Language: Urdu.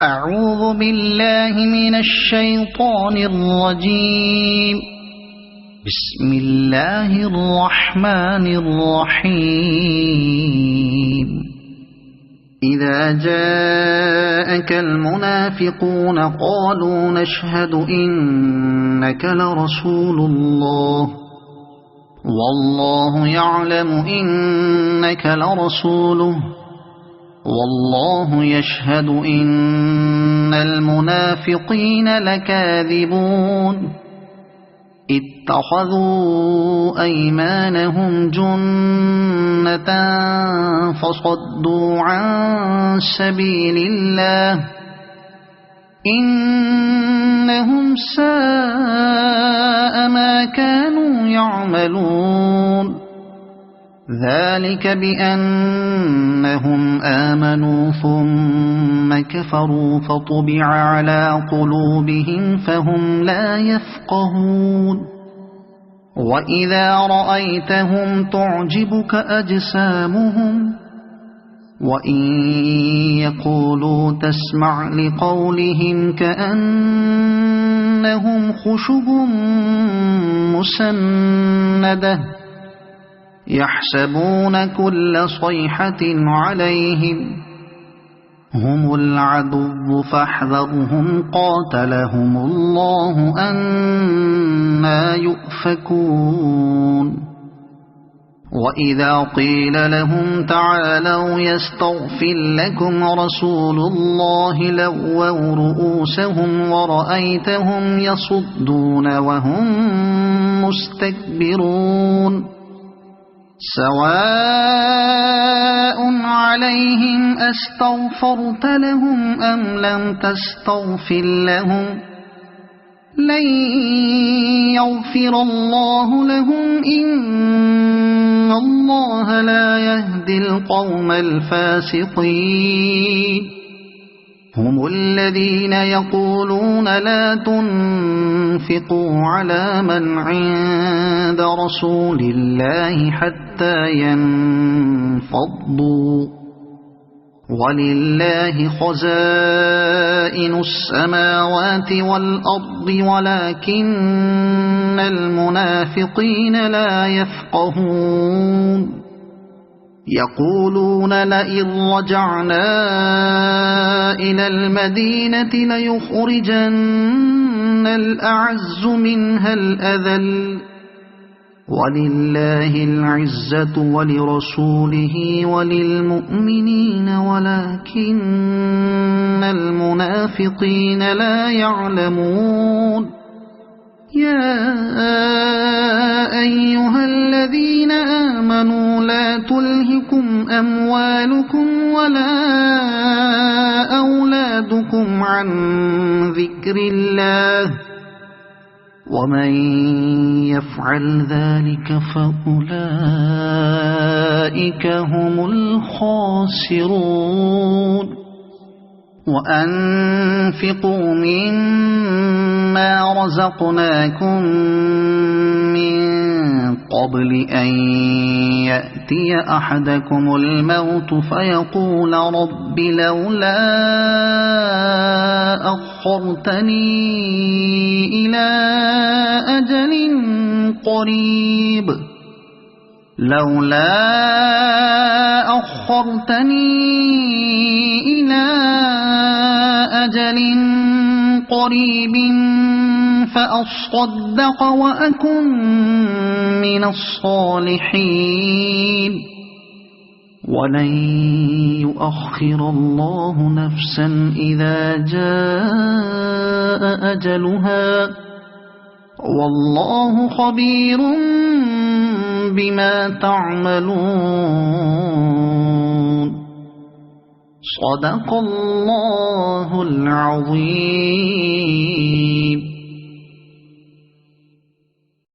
أعوذ بالله من الشيطان الرجيم. بسم الله الرحمن الرحيم. إذا جاءك المنافقون قالوا نشهد إنك لرسول الله والله يعلم إنك لرسوله والله يشهد إن المنافقين لكاذبون. اتخذوا أيمانهم جنة فصدوا عن سبيل الله إنهم ساء ما كانوا يعملون. ذلك بأنهم آمنوا ثم كفروا فطبع على قلوبهم فهم لا يفقهون. وإذا رأيتهم تعجبك أجسامهم وإن يقولوا تسمع لقولهم كأنهم خشب مسندة يحسبون كل صيحة عليهم هم العدو فاحذرهم قاتلهم الله أنى يؤفكون. وإذا قيل لهم تعالوا يستغفر لكم رسول الله لووا رؤوسهم ورأيتهم يصدون وهم مستكبرون. سواء عليهم أستغفرت لهم أم لم تستغفر لهم لن يغفر الله لهم إن الله لا يهدي القوم الفاسقين. هم الذين يقولون لا تنفقوا على من عند رسول الله حتى ينفضوا ولله خزائن السماوات والأرض ولكن المنافقين لا يفقهون. يقولون لئن رجعنا إلى المدينة ليخرجن الأعز منها الأذل ولله العزة ولرسوله وللمؤمنين ولكن المنافقين لا يعلمون. يا أيها الذين آمنوا لا تلهكم أموالكم ولا أولادكم عن ذكر الله ومن يفعل ذلك فأولئك هم الخاسرون. وأنفقوا مما رزقناكم من قبل أن يأتي أحدكم الموت فيقول رب لولا أخرتني إلى أجل قريب فأصدق وأكن من الصالحين. ولن يؤخر الله نفسا إذا جاء أجلها والله خبير بما تعملون. صدق الله العظيم.